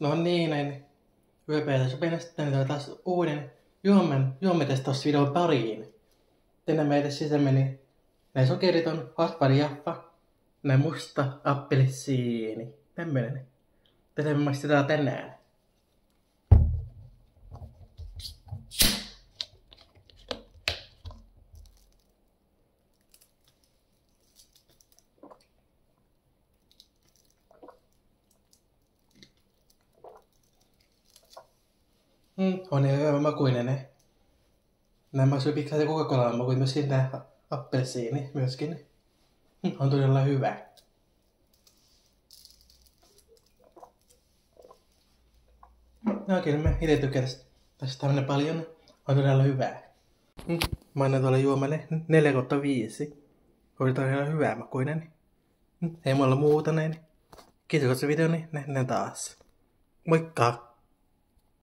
No niin, näin. Yöpäivä sopii sitten taas uuden juomitestausvideon pariin. Tänään meille sisämeni näin sokeriton, fosfarijaffa, näin musta appelsiini. Tämmönen. Tätä me maistetaan tänään. On jo hyvä makuinen. Nämä syö pikkasen Coca-Colan makuin myöskin tää appelsiini myöskin. On todella hyvä. No kyllä mä ite tykkään tästä tämmönen paljon. On todella hyvä. Mä annan tuolle juomalle 4/5. Oli todella hyvä makuinen. Ei mulla muuta näin. Kiitos videoni, nähdään taas. Moikka!